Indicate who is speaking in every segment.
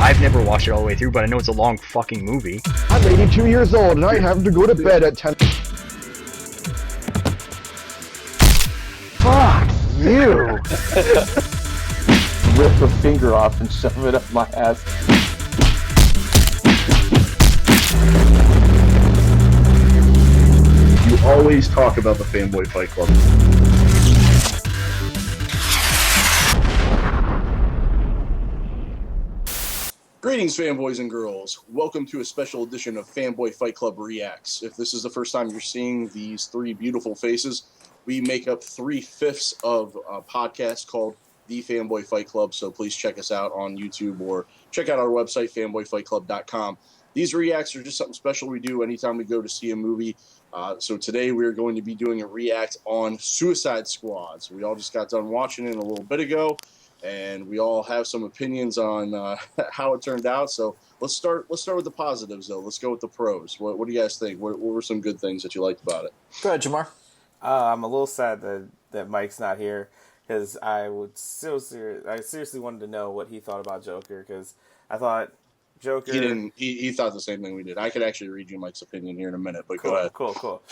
Speaker 1: I've never watched it all the way through, but I know it's a long fucking movie.
Speaker 2: I'm 82 years old and I have to go to bed at 10. Fuck you!
Speaker 3: Rip a finger off and shove it up my ass.
Speaker 4: You always talk about the Fanboy Fight Club.
Speaker 5: Greetings, fanboys and girls. Welcome to a special edition of Fanboy Fight Club Reacts. If this is the first time you're seeing these three beautiful faces, we make up 3/5 of a podcast called The Fanboy Fight Club, so please check us out on YouTube or check out our website, fanboyfightclub.com. These reacts are just something special we do anytime we go to see a movie. So today we're going to be doing a react on Suicide Squad. So we all just got done watching it a little bit ago, and we all have some opinions on how it turned out. So let's start with the positives, though. Let's go with the pros. What do you guys think? What were some good things that you liked about it?
Speaker 6: Go ahead, Jamar.
Speaker 7: I'm a little sad that Mike's not here because I seriously wanted to know what he thought about Joker, because I thought Joker.
Speaker 5: He didn't. He thought the same thing we did. I could actually read you Mike's opinion here in a minute, but
Speaker 7: Cool,
Speaker 5: go ahead.
Speaker 7: Cool.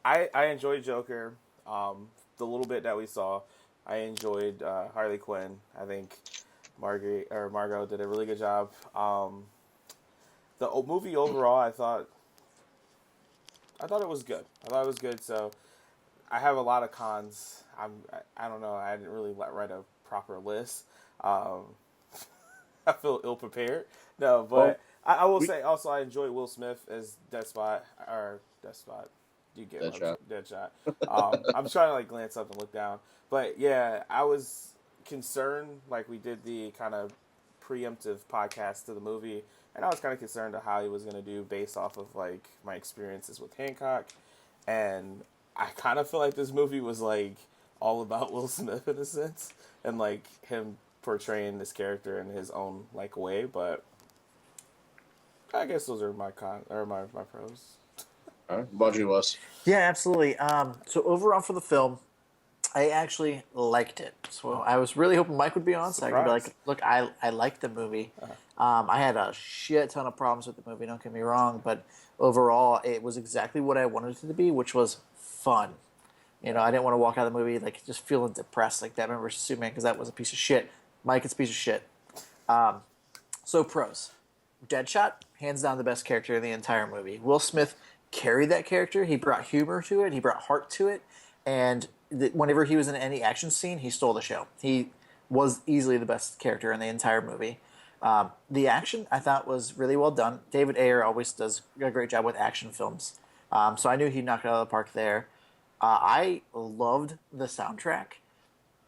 Speaker 7: I enjoyed Joker. The little bit that we saw, I enjoyed Harley Quinn. I think Margot did a really good job. The movie overall, I thought it was good. So I have a lot of cons. I don't know. I didn't really write a proper list. I feel ill prepared. No, but I will say also I enjoy Will Smith as Deadshot. You get Deadshot. I'm trying to glance up and look down. But yeah, I was concerned, we did the kind of preemptive podcast to the movie, and I was kind of concerned of how he was going to do based off of my experiences with Hancock. And I kind of feel like this movie was all about Will Smith in a sense, and him portraying this character in his own way. But I guess those are my pros.
Speaker 5: All right, what about you, Wes?
Speaker 6: Yeah, absolutely. So overall for the film, I actually liked it. So I was really hoping Mike would be on, so I could be like, look, I liked the movie. I had a shit ton of problems with the movie, don't get me wrong, but overall it was exactly what I wanted it to be, which was fun. You know, I didn't want to walk out of the movie just feeling depressed like Batman vs. Superman, because that was a piece of shit. Mike, it's a piece of shit. So pros. Deadshot, hands down the best character in the entire movie. Will Smith carried that character. He brought humor to it. He brought heart to it. And whenever he was in any action scene, he stole the show. He was easily the best character in the entire movie. The action, I thought, was really well done. David Ayer always does a great job with action films. So I knew he'd knock it out of the park there. I loved the soundtrack.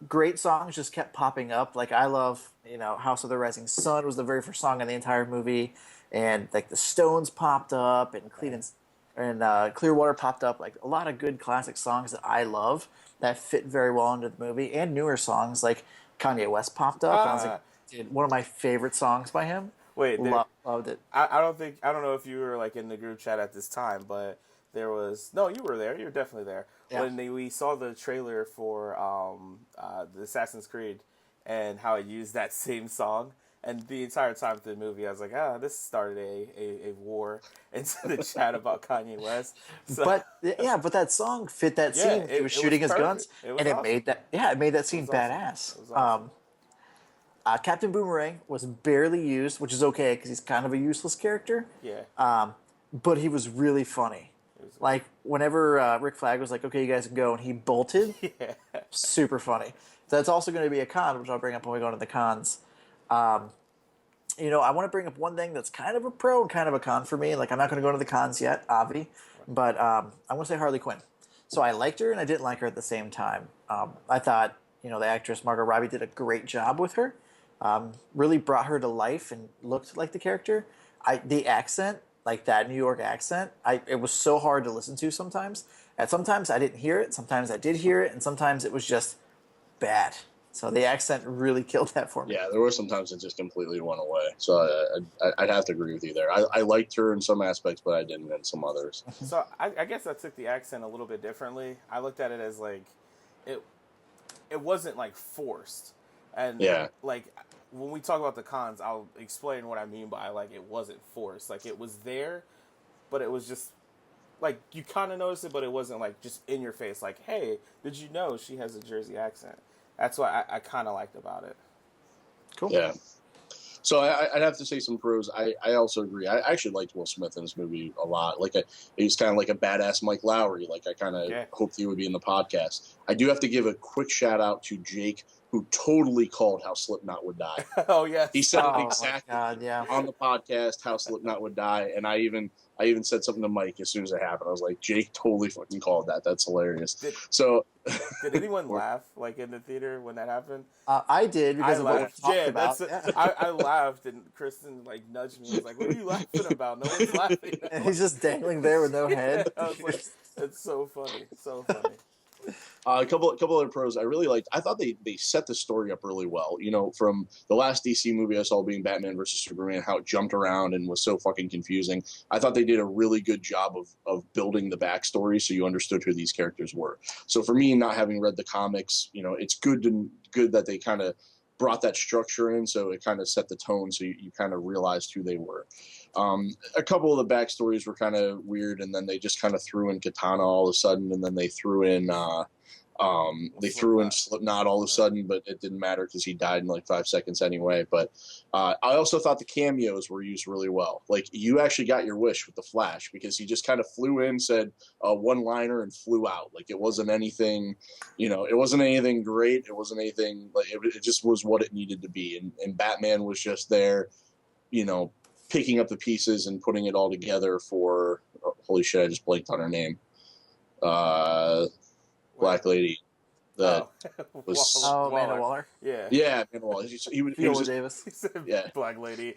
Speaker 6: Great songs just kept popping up. I love, House of the Rising Sun was the very first song in the entire movie. And, the Stones popped up, and Clearwater popped up. A lot of good classic songs that I love that fit very well into the movie. And newer songs, Kanye West popped up. And I was dude, one of my favorite songs by him.
Speaker 7: Wait,
Speaker 6: loved it.
Speaker 7: I don't know if you were in the group chat at this time, but there was you were there. You were definitely there when we saw the trailer for the Assassin's Creed and how it used that same song. And the entire time through the movie, I was like, this started a war into the chat about Kanye West. So,
Speaker 6: but that song fit that scene. He was shooting his guns, and it awesome. made that scene badass. Awesome. Captain Boomerang was barely used, which is okay because he's kind of a useless character.
Speaker 7: Yeah.
Speaker 6: But he was really funny. Whenever Rick Flag was like, okay, you guys can go, and he bolted, super funny. So that's also going to be a con, which I'll bring up when we go into the cons. I want to bring up one thing that's kind of a pro and kind of a con for me. I'm not going to go into the cons yet, Avi, but I want to say Harley Quinn. So I liked her and I didn't like her at the same time. I thought, the actress Margot Robbie did a great job with her. Really brought her to life and looked like the character. The accent, that New York accent, it was so hard to listen to sometimes. And sometimes I didn't hear it, sometimes I did hear it, and sometimes it was just bad. So the accent really killed that for me.
Speaker 5: Yeah, there were some times it just completely went away. So I'd have to agree with you there. I liked her in some aspects, but I didn't in some others.
Speaker 7: So I guess I took the accent a little bit differently. I looked at it as it wasn't forced. And when we talk about the cons, I'll explain what I mean by like it wasn't forced. Like it was there, but it was just like you kind of noticed it, but it wasn't like just in your face. Like, hey, did you know she has a Jersey accent? That's what I kind of liked about it.
Speaker 6: Cool.
Speaker 5: Yeah. So I'd have to say some pros. I also agree. I actually liked Will Smith in this movie a lot. Like he was kind of like a badass Mike Lowry. Like I kind of hoped he would be in the podcast. I do have to give a quick shout out to Jake, who totally called how Slipknot would die.
Speaker 7: Oh yeah,
Speaker 5: he said it exactly
Speaker 6: on
Speaker 5: the podcast how Slipknot would die, and I even said something to Mike as soon as it happened. I was like, Jake totally fucking called that. That's hilarious.
Speaker 7: Did anyone laugh like in the theater when that happened?
Speaker 6: I did because of what we talked about.
Speaker 7: I laughed and Kristen like nudged me. Was like, "What are you laughing about? No one's laughing."
Speaker 6: And he's just dangling there with no head.
Speaker 7: I was like, "It's so funny, so funny."
Speaker 5: A couple other pros I really liked. I thought they set the story up really well. You know, from the last DC movie I saw being Batman versus Superman, how it jumped around and was so fucking confusing. I thought they did a really good job of building the backstory so you understood who these characters were. So for me, not having read the comics, you know, it's good that they kind of brought that structure in, so it kind of set the tone, so you kind of realized who they were. A couple of the backstories were kind of weird, and then they just kind of threw in Katana all of a sudden, and then they threw in Slipknot all of a sudden, but it didn't matter because he died in like 5 seconds anyway. But I also thought the cameos were used really well. Like you actually got your wish with the Flash because he just kind of flew in, said a one-liner, and flew out. Like it wasn't anything, you know, it wasn't anything great. It wasn't anything like it just was what it needed to be. And Batman was just there, you know, picking up the pieces and putting it all together for holy shit, I just blanked on her name. Black lady that was
Speaker 6: Amanda Waller.
Speaker 5: Yeah, Amanda Waller. He was
Speaker 6: Davis.
Speaker 7: He said, black lady.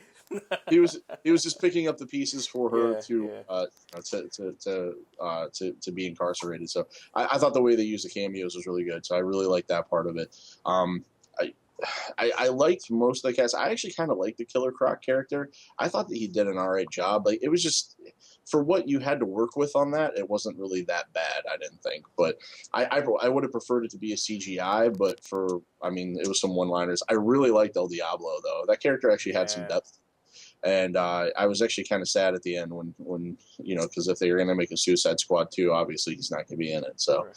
Speaker 5: he was just picking up the pieces for her to be incarcerated. So I thought the way they used the cameos was really good. So I really liked that part of it. I liked most of the cast. I actually kind of liked the Killer Croc character. I thought that he did an all right job. Like it was just for what you had to work with on that, it wasn't really that bad. I didn't think, but I would have preferred it to be a CGI. But it was some one-liners. I really liked El Diablo though. That character actually had some depth. And I was actually kind of sad at the end when you know, because if they were going to make a Suicide Squad 2, obviously he's not going to be in it. So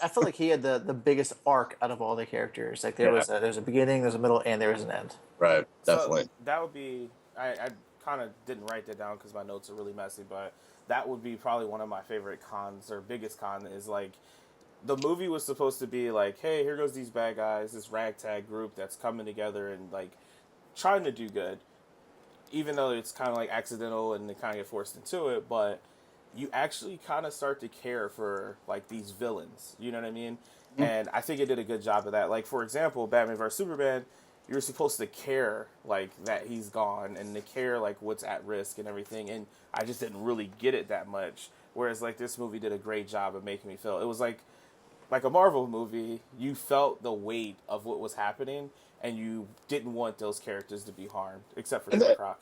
Speaker 6: I feel like he had the biggest arc out of all the characters. Like there's a beginning, there's a middle, and there was an end.
Speaker 5: Right, definitely.
Speaker 7: So that would be. I kind of didn't write that down because my notes are really messy, but that would be probably one of my favorite cons or biggest con is like the movie was supposed to be like, hey, here goes these bad guys, this ragtag group that's coming together and like trying to do good. Even though it's kind of like accidental and they kind of get forced into it, but you actually kind of start to care for like these villains. You know what I mean? Mm-hmm. And I think it did a good job of that. Like, for example, Batman vs. Superman, you're supposed to care like that he's gone and to care like what's at risk and everything. And I just didn't really get it that much. Whereas like this movie did a great job of making me feel. It was like a Marvel movie. You felt the weight of what was happening. And you didn't want those characters to be harmed, except for Killer Croc.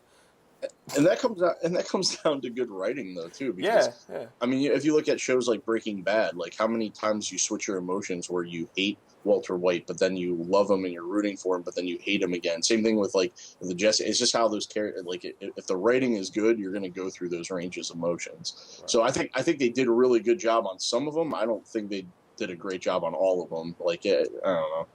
Speaker 5: And that comes down to good writing, though, too. Because, I mean, if you look at shows like Breaking Bad, like how many times you switch your emotions where you hate Walter White, but then you love him and you're rooting for him, but then you hate him again. Same thing with like the Jesse. It's just how those characters, like if the writing is good, you're going to go through those ranges of emotions. Right. So I think they did a really good job on some of them. I don't think they did a great job on all of them. Like I don't know.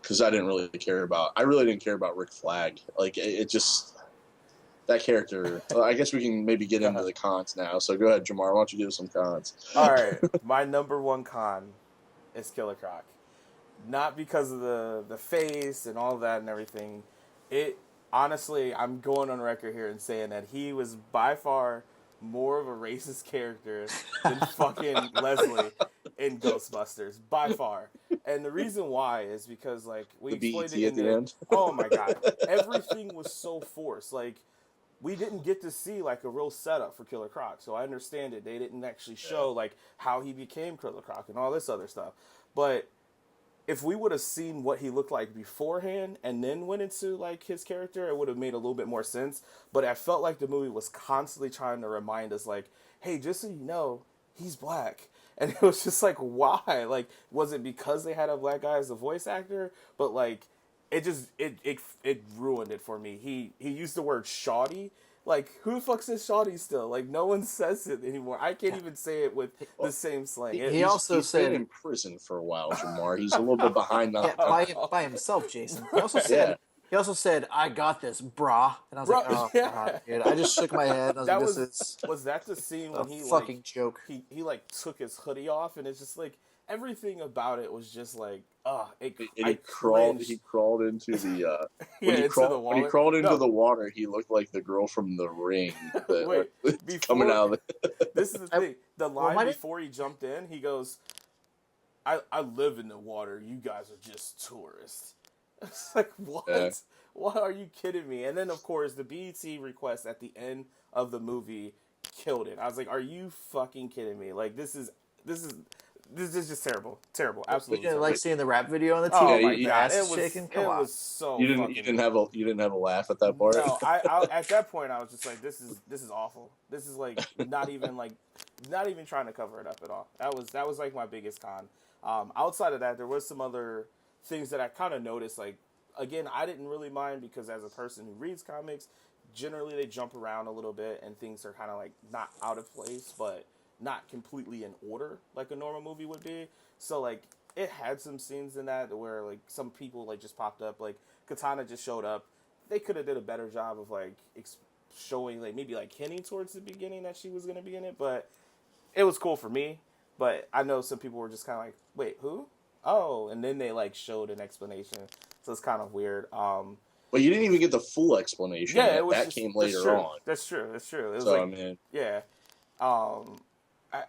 Speaker 5: Because I really didn't care about Rick Flag. Like it just that character. I guess we can maybe get into the cons now. So go ahead, Jamar. Why don't you give us some cons?
Speaker 7: All right, my number one con is Killer Croc. Not because of the face and all that and everything. It honestly, I'm going on record here and saying that he was by far more of a racist character than fucking Leslie in Ghostbusters, by far. And the reason why is because, like, we explained it in the end. Oh my god, everything was so forced. Like, we didn't get to see like a real setup for Killer Croc, so I understand it. They didn't actually show like how he became Killer Croc and all this other stuff. But if we would have seen what he looked like beforehand and then went into like his character, it would have made a little bit more sense. But I felt like the movie was constantly trying to remind us, like, hey, just so you know, he's black. And it was just like, why? Like, was it because they had a black guy as a voice actor? But like, it ruined it for me. He used the word shoddy. Like, who the fuck says shoddy still? Like, no one says it anymore. I can't even say it with the same slang.
Speaker 6: He's
Speaker 5: been in prison for a while, Jamar. He's a little bit behind the
Speaker 6: by himself, Jason. He also said he also said, "I got this, brah," and I was like, "Oh God, dude!" I just shook my head. And I was like, "This is
Speaker 7: was that the scene when he
Speaker 6: fucking
Speaker 7: like
Speaker 6: joke?"
Speaker 7: He like took his hoodie off, and it's just like everything about it was just like,
Speaker 5: he crawled into the when he crawled into the water, he looked like the girl from The Ring. Coming out of
Speaker 7: this is the thing. The line before he jumped in, he goes, I live in the water. You guys are just tourists. It's like, what? Yeah. What, are you kidding me? And then, of course, the BET request at the end of the movie killed it. I was like, are you fucking kidding me? Like, this is just terrible. Terrible. Absolutely.
Speaker 6: You didn't like seeing the rap video on the TV?
Speaker 7: Oh my God. It was shaking. It was so
Speaker 5: you didn't have a laugh at that part?
Speaker 7: No, I at that point I was just like, this is awful. This is like not even trying to cover it up at all. That was like my biggest con. Outside of that, there was some other things that I kind of noticed. Like, again, I didn't really mind because as a person who reads comics, generally they jump around a little bit and things are kind of like not out of place, but not completely in order like a normal movie would be. So like it had some scenes in that where like some people like just popped up, like Katana just showed up. They could have did a better job of like showing like maybe like hinting towards the beginning that she was going to be in it, but it was cool for me. But I know some people were just kind of like, wait, who? Oh, and then they like showed an explanation, so it's kind of weird.
Speaker 5: Well, you didn't even get the full explanation.
Speaker 7: Yeah,
Speaker 5: that came later on.
Speaker 7: That's true. It was
Speaker 5: so
Speaker 7: like,
Speaker 5: I mean,
Speaker 7: yeah. I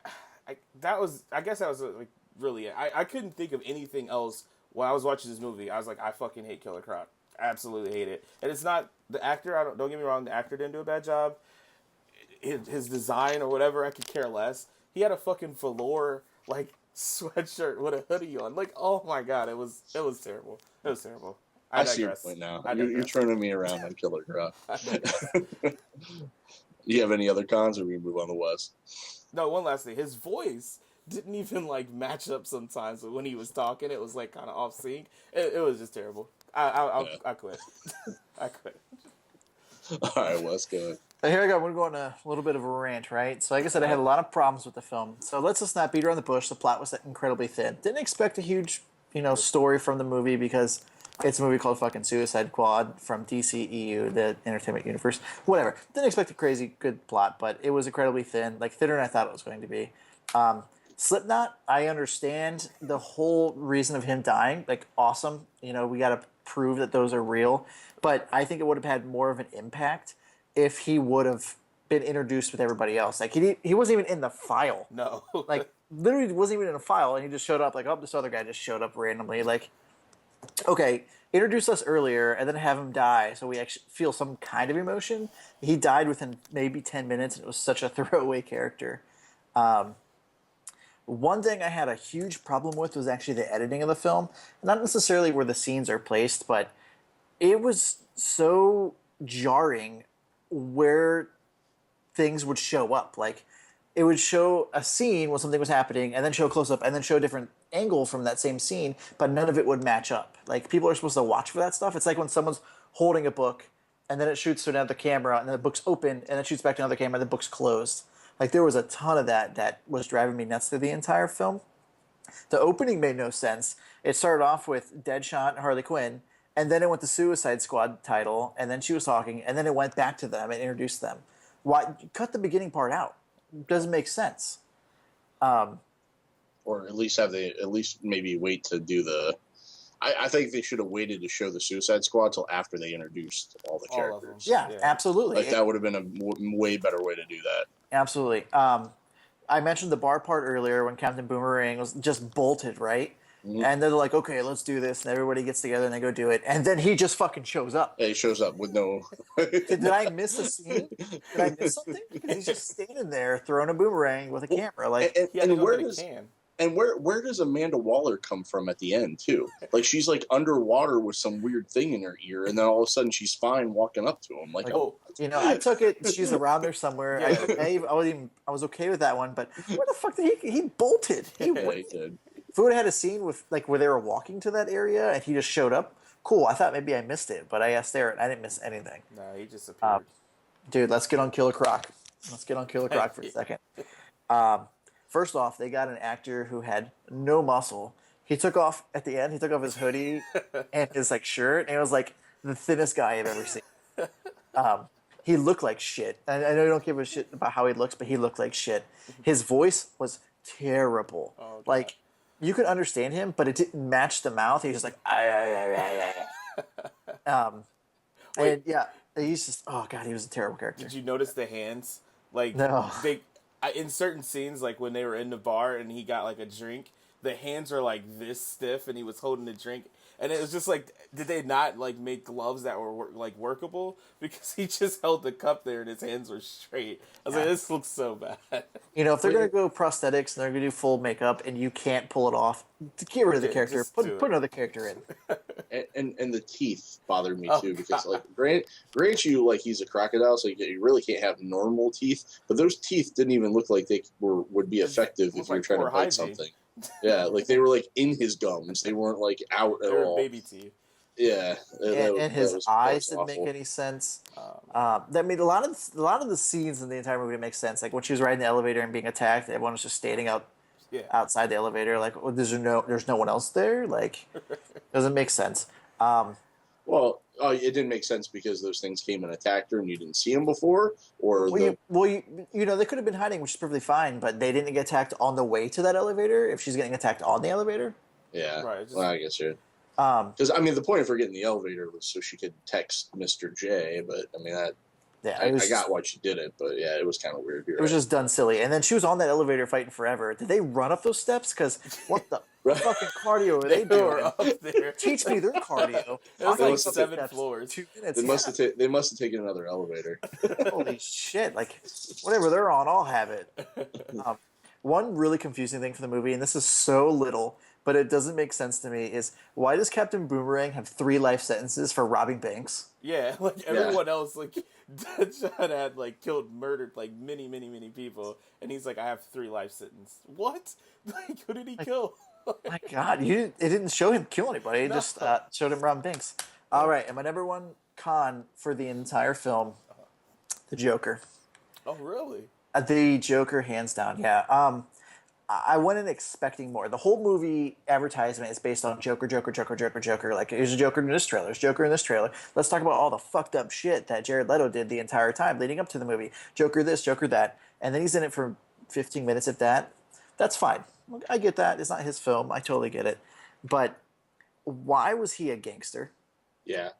Speaker 7: guess that was like really it. I couldn't think of anything else when I was watching this movie. I was like, I fucking hate Killer Croc. Absolutely hate it. And it's not the actor. Don't get me wrong. The actor didn't do a bad job. His design or whatever, I could care less. He had a fucking velour like sweatshirt with a hoodie on. Like, oh my God, it was terrible. It was terrible.
Speaker 5: I see your point now. You're turning me around on Killer Croc. You have any other cons, or we move on to Wes?
Speaker 7: No, one last thing. His voice didn't even like match up sometimes when he was talking. It was like kind of off sync. It was just terrible. I quit. I quit.
Speaker 5: All right, Wes, go ahead.
Speaker 6: Here I go. We're going a little bit of a rant, right? So like I said, I had a lot of problems with the film. So let's just not beat around the bush. The plot was incredibly thin. Didn't expect a huge, story from the movie because it's a movie called fucking Suicide Squad from DCEU, the Entertainment Universe. Whatever. Didn't expect a crazy good plot, but it was incredibly thin. Like, thinner than I thought it was going to be. Slipknot, I understand the whole reason of him dying. Like, awesome. We got to prove that those are real. But I think it would have had more of an impact if he would have been introduced with everybody else. Like, he wasn't even in the file.
Speaker 7: No.
Speaker 6: Like, literally wasn't even in a file, and he just showed up. Like, oh, this other guy just showed up randomly. Like, okay, introduce us earlier and then have him die so we actually feel some kind of emotion. He died within maybe 10 minutes, and it was such a throwaway character. One thing I had a huge problem with was actually the editing of the film. Not necessarily where the scenes are placed, but it was so jarring where things would show up. Like, it would show a scene when something was happening and then show a close-up and then show a different angle from that same scene, but none of it would match up. Like, people are supposed to watch for that stuff. It's like when someone's holding a book and then it shoots to another camera and then the book's open and then shoots back to another camera and the book's closed. Like, there was a ton of that was driving me nuts through the entire film. The opening made no sense. It started off with Deadshot and Harley Quinn, and then it went to Suicide Squad title, and then she was talking, and then it went back to them and introduced them. Why? Cut the beginning part out. It doesn't make sense.
Speaker 5: Or at least maybe wait to do the... I think they should have waited to show the Suicide Squad till after they introduced all the characters.
Speaker 6: Yeah, absolutely.
Speaker 5: Like, that would have been a way better way to do that.
Speaker 6: Absolutely. I mentioned the bar part earlier when Captain Boomerang was just bolted, right? Mm-hmm. And they're like, okay, let's do this. And everybody gets together and they go do it. And then he just fucking shows up.
Speaker 5: Yeah, he shows up with no...
Speaker 6: Did I miss a scene? Did I miss something? Because he's just standing there throwing a boomerang with a camera. Like,
Speaker 5: where does Amanda Waller come from at the end, too? Like, she's like underwater with some weird thing in her ear, and then all of a sudden she's fine walking up to him. Like, oh.
Speaker 6: I took it. She's around there somewhere. Yeah. I was okay with that one, but where the fuck did he bolted? He did. If we would have had a scene with, like, where they were walking to that area and he just showed up, Cool. I thought maybe I missed it, but I asked Aaron. I didn't miss anything.
Speaker 7: No, he just appeared.
Speaker 6: Dude, let's get on Killer Croc. Let's get on Killer Croc for a second. First off, they got an actor who had no muscle. He took off at the end. He took off his hoodie and his like shirt, and it was like the thinnest guy I've ever seen. He looked like shit. I know you don't give a shit about how he looks, but he looked like shit. His voice was terrible.
Speaker 7: Oh,
Speaker 6: like you could understand him, but it didn't match the mouth. He was just like, and yeah, he's just he was a terrible character.
Speaker 7: Did you notice the hands? Like
Speaker 6: No.
Speaker 7: In certain scenes, like when they were in the bar and he got like a drink, the hands are like this stiff, and he was holding the drink, and it was just like, did they not like make gloves that were like workable? Because he just held the cup there and his hands were straight. I was like, this looks so bad.
Speaker 6: You know, if they're gonna go prosthetics and they're gonna do full makeup and you can't pull it off, get rid of the character. Put another character in.
Speaker 5: And the teeth bothered me too, because like grant you, like, he's a crocodile, so you really can't have normal teeth, but those teeth didn't even look like they would be effective if you were trying to bite something. Yeah, like they were like in his gums. They weren't like out at all.
Speaker 7: Baby teeth.
Speaker 6: Yeah, and his eyes didn't make any sense. I mean, a lot of the scenes in the entire movie make sense. Like when she was riding the elevator and being attacked, everyone was just standing outside the elevator. Like, well, there's no one else there. Like, doesn't make sense.
Speaker 5: Well, it didn't make sense because those things came and attacked her, and you didn't see them before, or
Speaker 6: you know, they could have been hiding, which is perfectly fine, but they didn't get attacked on the way to that elevator. If she's getting attacked on the elevator,
Speaker 5: yeah,
Speaker 7: right.
Speaker 5: Well, I guess you're. Because I mean, the point of her getting the elevator was so she could text Mr. J. But I mean, I got why she did it, but yeah, it was kind of weird.
Speaker 6: It was just done silly. And then she was on that elevator fighting forever. Did they run up those steps? Because what the fucking cardio are they doing?
Speaker 7: Up there.
Speaker 6: Teach me their cardio.
Speaker 7: It was like 7 floors.
Speaker 6: 2 minutes.
Speaker 5: They must have taken another elevator.
Speaker 6: Holy shit! Like whatever they're on, I'll have it. One really confusing thing for the movie, and this is so little, but it doesn't make sense to me, is why does Captain Boomerang have 3 life sentences for robbing banks?
Speaker 7: Yeah, like everyone else, like Deadshot had like murdered like many people, and he's like, I have 3 life sentences. What? Like, who did he kill?
Speaker 6: My God, it didn't show him kill anybody. It just showed him robbing banks. All right, and my number one con for the entire film, the Joker.
Speaker 7: Oh, really?
Speaker 6: The Joker, hands down. Yeah. I went in expecting more. The whole movie advertisement is based on Joker. Like, here's a Joker in this trailer. There's Joker in this trailer. Let's talk about all the fucked up shit that Jared Leto did the entire time leading up to the movie. Joker this, Joker that. And then he's in it for 15 minutes, if that. That's fine. I get that. It's not his film. I totally get it. But why was he a gangster?
Speaker 5: Yeah.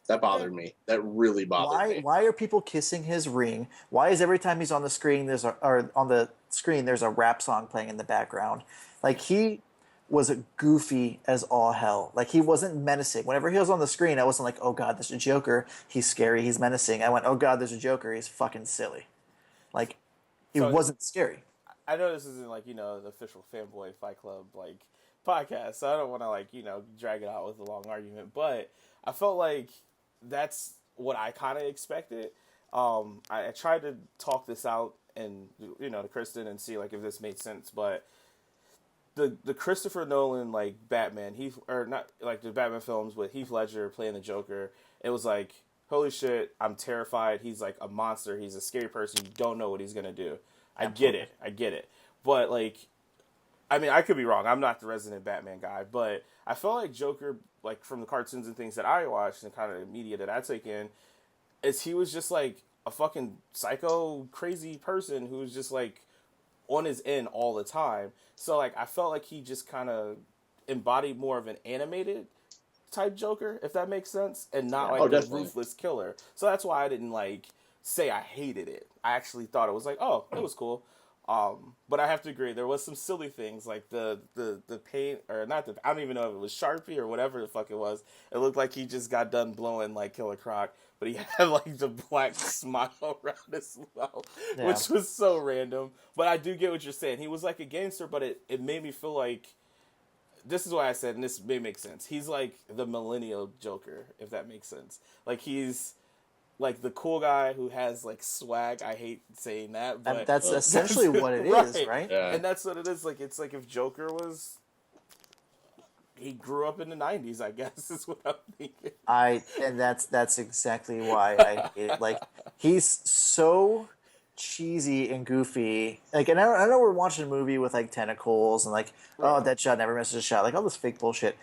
Speaker 5: That bothered me. That really bothered me.
Speaker 6: Why are people kissing his ring? Why is every time he's on the screen there's a rap song playing in the background? Like, he was goofy as all hell. Like, he wasn't menacing. Whenever he was on the screen, I wasn't like, oh God, there's a Joker. He's scary. He's menacing. I went, oh God, there's a Joker. He's fucking silly. Like, he wasn't scary.
Speaker 7: I know this isn't like, the official Fanboy Fight Club like podcast, so I don't want to like, drag it out with a long argument, but I felt like that's what I kind of expected. I tried to talk this out and to Kristen and see like if this made sense, but the Christopher Nolan like Batman, the Batman films with Heath Ledger playing the Joker, it was like, holy shit, I'm terrified. He's like a monster. He's a scary person. You don't know what he's gonna do. I get it. But like, I mean, I could be wrong. I'm not the resident Batman guy, but I felt like Joker, like from the cartoons and things that I watched and kind of the media that I take in, is he was just like a fucking psycho, crazy person who was just like on his end all the time. So like, I felt like he just kind of embodied more of an animated type Joker, if that makes sense, and not like a ruthless killer. So that's why I didn't like say I hated it. I actually thought it was like, oh, it was cool. But I have to agree, there was some silly things like the paint, or not the, I don't even know if it was Sharpie or whatever the fuck it was. It looked like he just got done blowing like Killer Croc, but he had like the black smile around his mouth, which was so random. But I do get what you're saying. He was like a gangster, but it made me feel like, this is why I said, and this may make sense, he's like the millennial Joker, if that makes sense. Like, he's like the cool guy who has like swag. I hate saying that, but
Speaker 6: that's essentially what it is, right?
Speaker 5: Yeah.
Speaker 7: And that's what it is. Like, it's like if Joker was he grew up in the '90s, I guess is what I'm thinking.
Speaker 6: And that's exactly why I hate it. Like, he's so cheesy and goofy. Like, and I know we're watching a movie with like tentacles and like, oh, that shot never misses a shot. Like all this fake bullshit.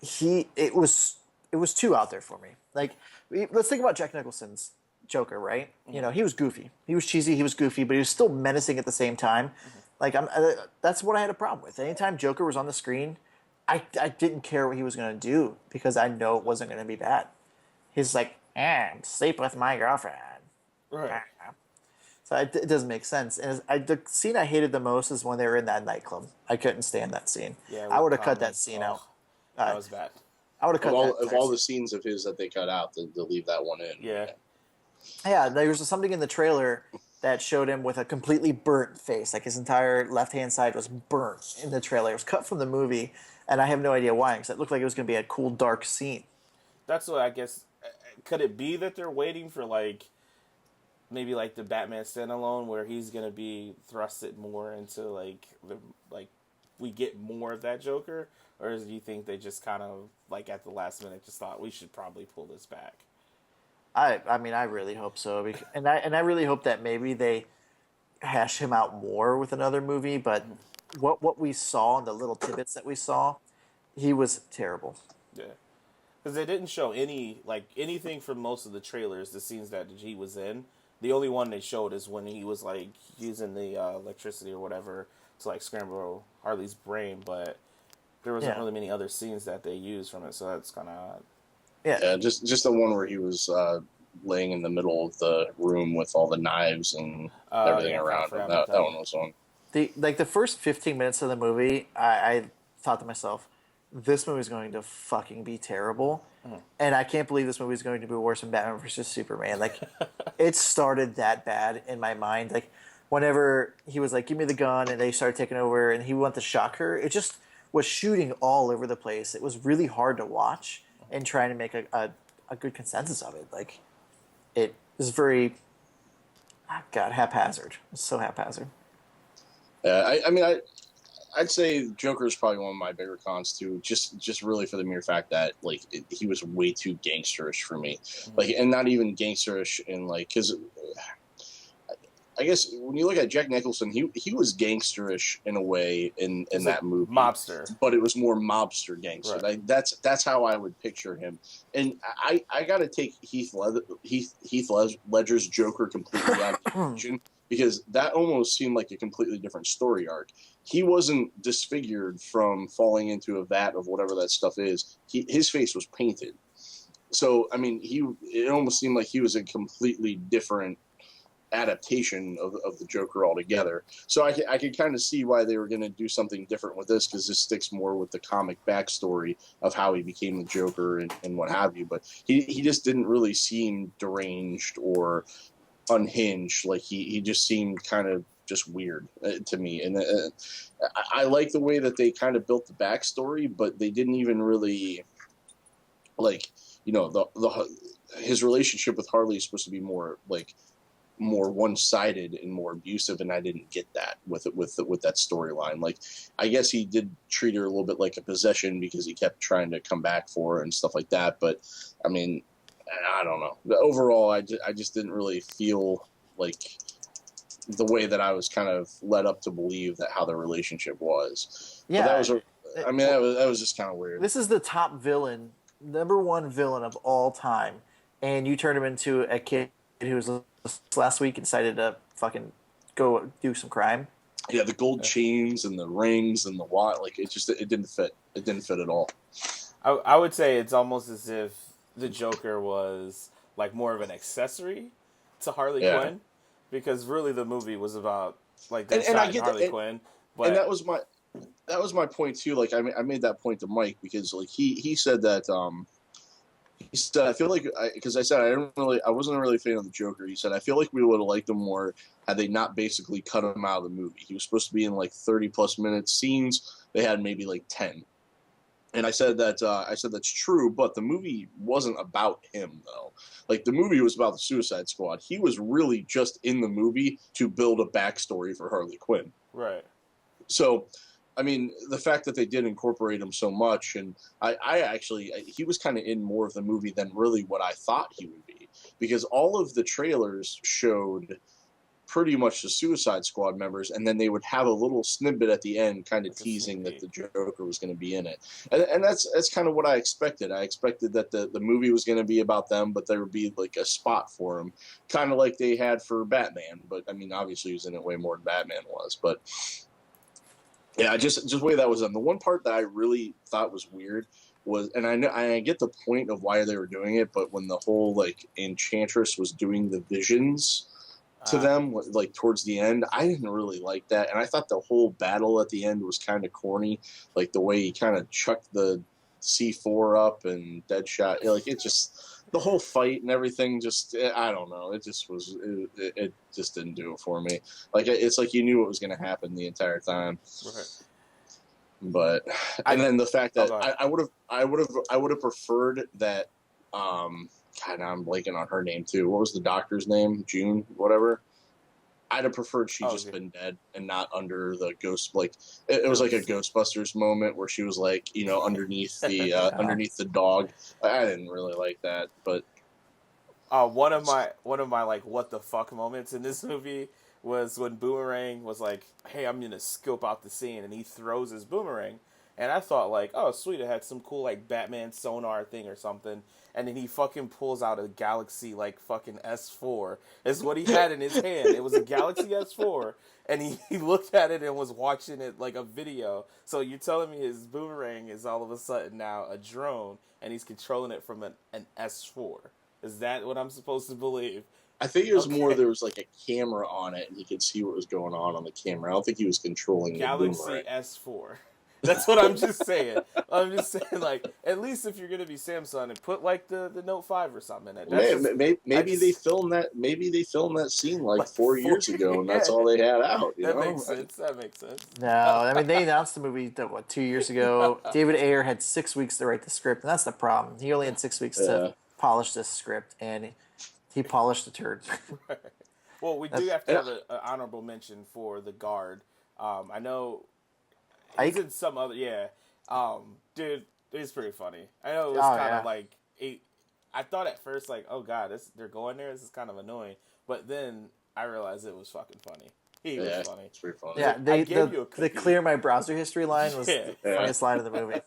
Speaker 6: It was too out there for me. Like, let's think about Jack Nicholson's Joker, right? You know, he was goofy, he was cheesy, he was goofy, but he was still menacing at the same time. Like, that's what I had a problem with. Anytime Joker was on the screen, I didn't care what he was going to do because I know it wasn't going to be bad. He's like, sleep with my girlfriend.
Speaker 7: Right.
Speaker 6: So it doesn't make sense. And the scene I hated the most is when they were in that nightclub. I couldn't stand that scene.
Speaker 7: Yeah,
Speaker 6: I would have cut that scene out.
Speaker 7: That was bad.
Speaker 6: I would have cut
Speaker 5: of all the scenes of his that they cut out, to leave that one in.
Speaker 7: Yeah.
Speaker 6: Yeah, there was something in the trailer that showed him with a completely burnt face. Like, his entire left-hand side was burnt in the trailer. It was cut from the movie, and I have no idea why, because it looked like it was going to be a cool, dark scene.
Speaker 7: That's what I guess. Could it be that they're waiting for, like, maybe, like, the Batman standalone where he's going to be thrusted more into, like, we get more of that Joker? Or do you think they just kind of, like, at the last minute just thought we should probably pull this back?
Speaker 6: I mean, I really hope so, and I really hope that maybe they hash him out more with another movie. But what we saw and the little tidbits that we saw, he was terrible.
Speaker 7: Yeah, because they didn't show anything from most of the trailers. The scenes that he was in, the only one they showed is when he was like using the electricity or whatever to like scramble Harley's brain, but there wasn't really many other scenes that they used from it, so that's kind of odd.
Speaker 5: Yeah, just the one where he was laying in the middle of the room with all the knives and everything around him. That one was on.
Speaker 6: The first 15 minutes of the movie, I thought to myself, this movie is going to fucking be terrible, and I can't believe this movie is going to be worse than Batman vs Superman. Like, it started that bad in my mind. Like, whenever he was like, "Give me the gun," and they started taking over, and he wanted to shock her, it just was shooting all over the place. It was really hard to watch and trying to make a good consensus of it. Like, it was very, haphazard. It was so haphazard.
Speaker 5: Yeah, I'd say Joker is probably one of my bigger cons too. Just really for the mere fact that like he was way too gangsterish for me, like, and not even gangsterish in like, because I guess when you look at Jack Nicholson, he was gangsterish in a way in that movie,
Speaker 7: mobster,
Speaker 5: but it was more mobster gangster.
Speaker 7: Right.
Speaker 5: Like, that's how I would picture him. And I got to take Heath Ledger's Joker completely out of the equation, because that almost seemed like a completely different story arc. He wasn't disfigured from falling into a vat of whatever that stuff is. His face was painted. So I mean, it almost seemed like he was a completely different adaptation of the Joker altogether. So I could kind of see why they were going to do something different with this, because this sticks more with the comic backstory of how he became the Joker and what have you. But he just didn't really seem deranged or unhinged. Like, he just seemed kind of just weird to me. And I like the way that they kind of built the backstory, but they didn't even really, like, you know, his relationship with Harley is supposed to be more one-sided and more abusive, and I didn't get that with that storyline. Like, I guess he did treat her a little bit like a possession because he kept trying to come back for her and stuff like that. But I mean, I don't know. Overall, I just didn't really feel like the way that I was kind of led up to believe that how their relationship was.
Speaker 6: Yeah,
Speaker 5: but that was just kind of weird.
Speaker 6: This is the top villain, number one villain of all time, and you turn him into a kid who was last week and decided to fucking go do some crime.
Speaker 5: Yeah, the gold chains and the rings and the watch, like, it didn't fit. It didn't fit at all.
Speaker 7: I would say it's almost as if the Joker was like more of an accessory to Harley Quinn, because really the movie was about like Harley Quinn. But
Speaker 5: and that was my point too. Like, I made that point to Mike because like he said that he said, I feel like, because I said I wasn't really a fan of the Joker. He said, I feel like we would have liked him more had they not basically cut him out of the movie. He was supposed to be in like 30 plus minutes scenes. They had maybe like 10. And I said that's true, but the movie wasn't about him though. Like, the movie was about the Suicide Squad. He was really just in the movie to build a backstory for Harley Quinn.
Speaker 7: Right.
Speaker 5: So I mean, the fact that they did incorporate him so much, and he was kind of in more of the movie than really what I thought he would be, because all of the trailers showed pretty much the Suicide Squad members, and then they would have a little snippet at the end, kind of teasing that the Joker was going to be in it, and that's kind of what I expected. I expected that the movie was going to be about them, but there would be like a spot for him, kind of like they had for Batman. But I mean, obviously, he was in it way more than Batman was, but. Yeah, just the way that was done. The one part that I really thought was weird was, and I get the point of why they were doing it, but when the whole like Enchantress was doing the visions to them, like towards the end, I didn't really like that, and I thought the whole battle at the end was kind of corny, like the way he kind of chucked the C4 up and Deadshot, like it just. The whole fight and everything, just I don't know. It just was. It just didn't do it for me. Like it's like you knew what was going to happen the entire time.
Speaker 7: Right.
Speaker 5: But then the fact that I would have preferred that. God, now I'm blanking on her name too. What was the doctor's name? June, whatever. I'd have preferred she just been dead and not under the ghost. Like it was like a Ghostbusters moment where she was like, underneath the underneath the dog. I didn't really like that, but
Speaker 7: one of my like what the fuck moments in this movie was when Boomerang was like, "Hey, I'm gonna scope out the scene," and he throws his boomerang, and I thought like, "Oh, sweet, it had some cool like Batman sonar thing or something." And then he fucking pulls out a Galaxy, like, fucking S4. Is what he had in his hand. It was a Galaxy S4. And he looked at it and was watching it like a video. So you're telling me his boomerang is all of a sudden now a drone, and he's controlling it from an S4. Is that what I'm supposed to believe?
Speaker 5: I think it was more there was like a camera on it, and he could see what was going on the camera. I don't think he was controlling
Speaker 7: Galaxy
Speaker 5: the boomerang.
Speaker 7: S4. That's what I'm just saying. I'm just saying, like, at least if you're gonna be Samsung, and put like the Note 5 or something in it.
Speaker 5: Maybe they filmed that. Maybe they filmed that scene like 4 years ago, and that's all they had out.
Speaker 7: That makes sense.
Speaker 6: No, I mean they announced the movie 2 years ago. David Ayer had 6 weeks to write the script, and that's the problem. He only had 6 weeks to polish this script, and he polished the turd.
Speaker 7: Well, we do have to have an honorable mention for the guard. I know. I did some other, dude, it's pretty funny. I know it was kind of like, I thought at first, like, oh god, they're going there, this is kind of annoying, but then I realized it was fucking funny. He was funny. It's pretty funny.
Speaker 6: Yeah, the clear my browser history line was the funniest line of the movie.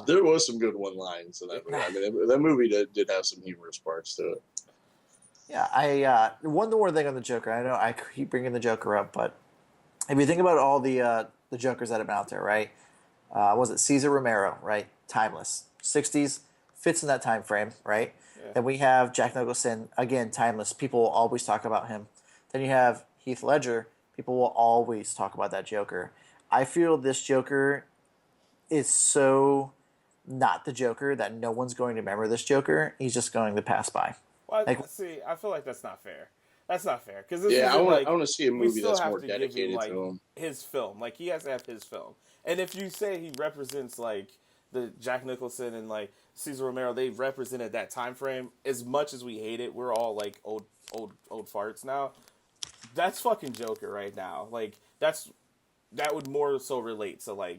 Speaker 5: There was some good one lines in that movie. I mean, that movie did have some humorous parts to it.
Speaker 6: Yeah, one more thing on the Joker. I know I keep bringing the Joker up, but if you think about all the Jokers that have been out there, right? Was it Cesar Romero, right? Timeless. 60s, fits in that time frame, right? Yeah. Then we have Jack Nicholson, again, timeless. People will always talk about him. Then you have Heath Ledger. People will always talk about that Joker. I feel this Joker is so not the Joker that no one's going to remember this Joker. He's just going to pass by.
Speaker 7: Well, see, I feel like that's not fair. That's not fair because
Speaker 5: I want to see a movie that's more dedicated to him.
Speaker 7: His film, like he has to have his film. And if you say he represents like the Jack Nicholson and like Cesar Romero, they represented that time frame. As much as we hate it, we're all like old farts now. That's fucking Joker right now. Like that would more so relate to like.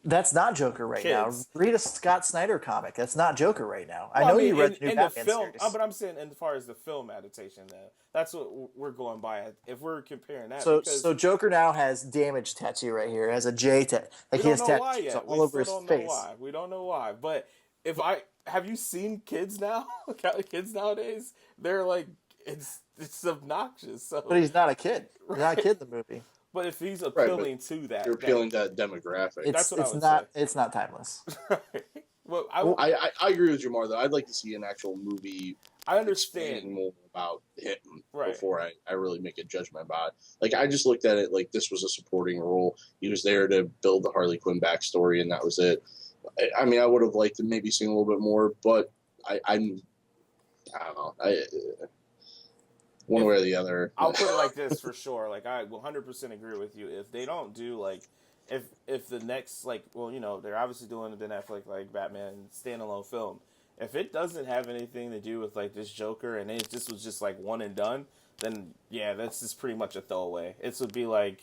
Speaker 6: That's not Joker right now. Read a Scott Snyder comic. That's not Joker right now.
Speaker 7: Well,
Speaker 6: I know you read the new Batman
Speaker 7: film,
Speaker 6: series.
Speaker 7: but I'm saying as far as the film adaptation, though, that's what we're going by. If we're comparing that,
Speaker 6: so Joker now has damage tattoo right here. Has a J tattoo. Like he has tattoos all over his face.
Speaker 7: We don't know why. But have you seen kids now? Kids nowadays, they're like it's obnoxious. So.
Speaker 6: But he's not a kid. He's not a kid in the movie.
Speaker 7: But if he's appealing to that,
Speaker 5: you're appealing to that demographic.
Speaker 6: It's not timeless.
Speaker 7: Well,
Speaker 5: I agree with you more though. I'd like to see an actual movie.
Speaker 7: I understand
Speaker 5: more about him before I really make a judgment about it. Like I just looked at it like this was a supporting role. He was there to build the Harley Quinn backstory, and that was it. I mean, I would have liked to maybe see a little bit more, but I don't know. One way or the other.
Speaker 7: I'll put it like this for sure. Like I 100% agree with you. If they don't do like, if the next like, well, they're obviously doing the Netflix like Batman standalone film. If it doesn't have anything to do with like this Joker and this was just like one and done, then yeah, that's just pretty much a throwaway. It would be like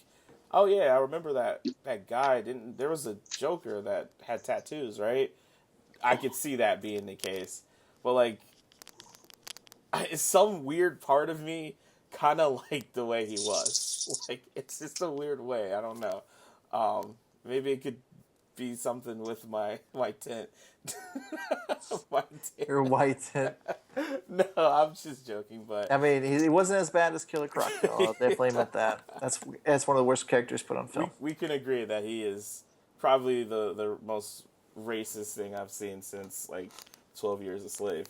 Speaker 7: Oh yeah, I remember that guy. There was a Joker that had tattoos, right? I could see that being the case, but like, some weird part of me kind of liked the way he was. Like, it's just a weird way. I don't know. Maybe it could be something with my tint. My tint.
Speaker 6: Your white tint.
Speaker 7: No, I'm just joking. But
Speaker 6: I mean, he wasn't as bad as Killer Croc, though. I'll definitely admit that. That's one of the worst characters put on film.
Speaker 7: we can agree that he is probably the most racist thing I've seen since like 12 Years a Slave.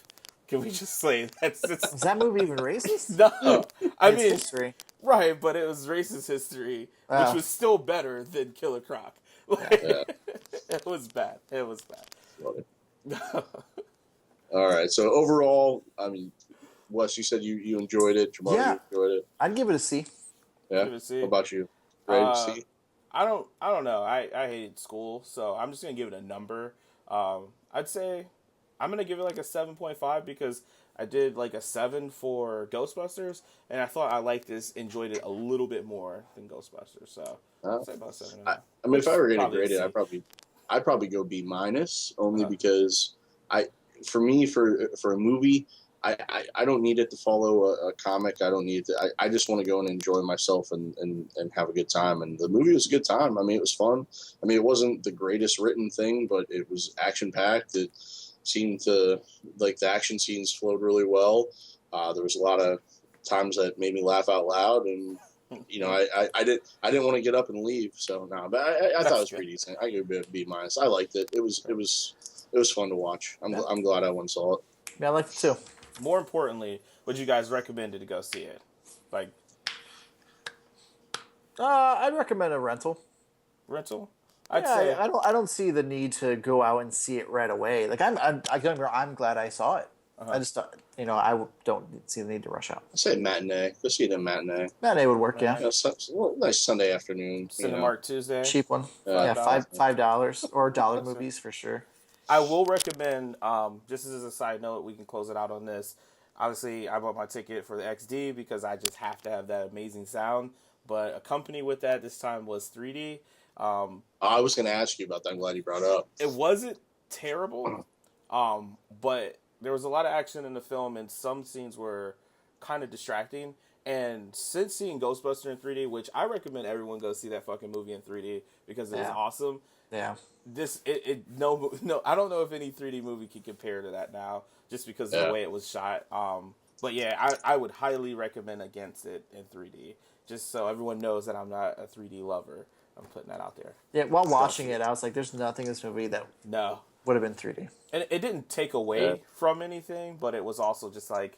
Speaker 7: Can we just say that's
Speaker 6: Is that movie even racist?
Speaker 7: No, I
Speaker 6: It's
Speaker 7: mean
Speaker 6: history.
Speaker 7: right, but it was racist history, which was still better than Killer Croc. Like, it was bad. It was bad.
Speaker 5: All right. So overall, I mean, Wes, you said you enjoyed it. Jamal,
Speaker 6: Yeah.
Speaker 5: you enjoyed it.
Speaker 6: I'd give it a C.
Speaker 5: Yeah.
Speaker 7: Give it a C.
Speaker 5: What about you? Rated C?
Speaker 7: I don't know. I hated school, so I'm just gonna give it a number. I'd say I'm gonna give it like a 7.5 because I did like a 7 for Ghostbusters, and I thought I liked this, enjoyed it a little bit more than Ghostbusters. So I'd say about 7.
Speaker 5: I mean, if I were going to grade
Speaker 7: a
Speaker 5: it,
Speaker 7: C.
Speaker 5: I'd probably go B minus, only because for a movie, I don't need it to follow a comic. I don't need to. I just want to go and enjoy myself and have a good time. And the movie was a good time. I mean, it was fun. I mean, it wasn't the greatest written thing, but it was action packed. It seemed to, like, the action scenes flowed really well. There was a lot of times that made me laugh out loud, and you know, I didn't want to get up and leave. So no, but I thought it was pretty decent. I give it a B minus. I liked it. It was fun to watch. I'm glad I went and saw it.
Speaker 6: Yeah, I liked it too.
Speaker 7: More importantly, would you guys recommend it to go see it? Like
Speaker 6: I'd recommend a rental.
Speaker 7: rental?
Speaker 6: I don't see the need to go out and see it right away. Like I'm glad I saw it. I just don't see the need to rush out.
Speaker 5: I say matinee. Go see it in matinee.
Speaker 6: Matinee would work, yeah.
Speaker 5: You know, nice Sunday afternoon.
Speaker 7: Cinemark Tuesday.
Speaker 6: Cheap one. Yeah, $5 or dollar movies for sure.
Speaker 7: I will recommend, just as a side note, we can close it out on this. Obviously, I bought my ticket for the XD because I just have to have that amazing sound. But accompanied with that this time was 3D.
Speaker 5: I was going to ask you about that. I'm glad you brought it up.
Speaker 7: It wasn't terrible, but there was a lot of action in the film, and some scenes were kind of distracting. And since seeing Ghostbusters in 3D, which I recommend everyone go see that fucking movie in 3D because it was awesome.
Speaker 6: Yeah.
Speaker 7: No, I don't know if any 3D movie can compare to that now, just because of the way it was shot. But yeah, I would highly recommend against it in 3D, just so everyone knows that I'm not a 3D lover. I'm putting that out there.
Speaker 6: Yeah, while watching it, I was like, "There's nothing in this movie that would have been 3D."
Speaker 7: And it didn't take away from anything, but it was also just like,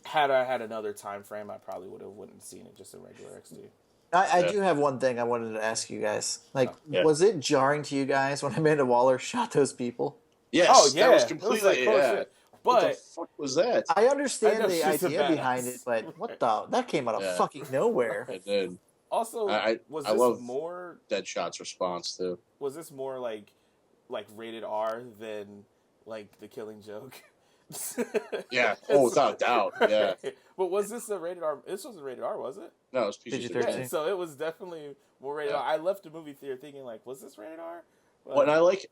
Speaker 7: had I had another time frame, I probably wouldn't have seen it just in regular XD.
Speaker 6: I do have one thing I wanted to ask you guys. Like, was it jarring to you guys when Amanda Waller shot those people?
Speaker 5: Yes.
Speaker 7: Oh, yeah.
Speaker 5: That was completely,
Speaker 7: But
Speaker 5: what the fuck was that?
Speaker 6: I understand
Speaker 7: I know
Speaker 6: the
Speaker 7: she's a
Speaker 6: idea
Speaker 7: badass.
Speaker 6: behind it, but that came out of fucking nowhere.
Speaker 5: It did.
Speaker 7: Also,
Speaker 5: I love
Speaker 7: more
Speaker 5: Deadshot's response too.
Speaker 7: Was this more like rated R than like The Killing Joke?
Speaker 5: Yeah. Oh, without a doubt. Yeah.
Speaker 7: But was this a rated R? This wasn't rated R, was it?
Speaker 5: No, it was PG-13.
Speaker 7: Yeah, so it was definitely more rated R. I left the movie theater thinking like, was this rated R?
Speaker 5: Well, and I like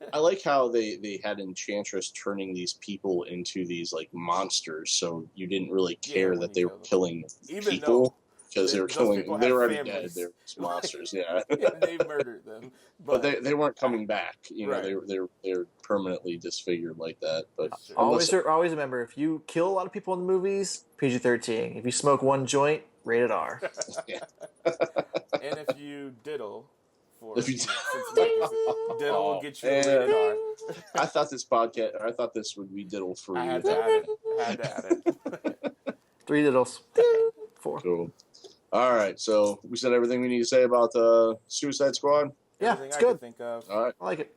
Speaker 5: how they had Enchantress turning these people into these like monsters, so you didn't really care that they were killing people because they were killing. They were already
Speaker 7: families.
Speaker 5: dead. They're monsters. Yeah.
Speaker 7: They murdered them,
Speaker 5: but they weren't coming back. You know, they're permanently disfigured like that. But
Speaker 6: always remember, if you kill a lot of people in the movies, PG-13. If you smoke one joint, rated R.
Speaker 5: Yeah.
Speaker 7: And if you diddle.
Speaker 5: Diddle
Speaker 7: will get you a rated R.
Speaker 5: I thought this would be diddle free.
Speaker 7: I had to add it.
Speaker 6: 3 diddles. 4.
Speaker 5: Cool. All right, so we said everything we need to say about Suicide Squad.
Speaker 6: Yeah,
Speaker 7: Everything
Speaker 6: it's
Speaker 7: I
Speaker 6: good.
Speaker 7: could think of.
Speaker 5: All right,
Speaker 6: I like it.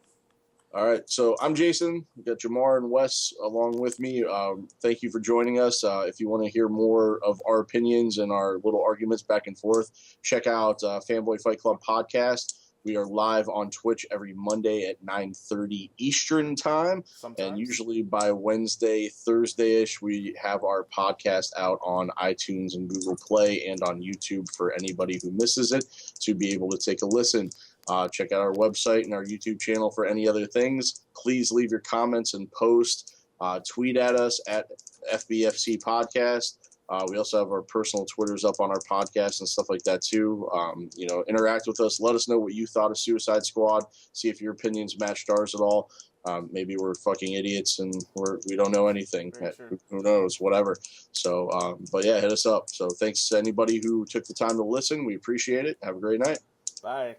Speaker 5: all right. So I'm Jason. We got Jamar and Wes along with me. Thank you for joining us. If you want to hear more of our opinions and our little arguments back and forth, check out Fanboy Fight Club podcast. We are live on Twitch every Monday at 9:30 Eastern time.
Speaker 7: Sometimes.
Speaker 5: And usually by Wednesday, Thursday-ish, we have our podcast out on iTunes and Google Play and on YouTube for anybody who misses it to be able to take a listen. Check out our website and our YouTube channel for any other things. Please leave your comments and post. Tweet at us at FBFC Podcast. We also have our personal Twitters up on our podcast and stuff like that too. Interact with us. Let us know what you thought of Suicide Squad. See if your opinions matched ours at all. Maybe we're fucking idiots and we don't know anything. Who knows? Whatever. So, but yeah, hit us up. So thanks to anybody who took the time to listen. We appreciate it. Have a great night.
Speaker 7: Bye.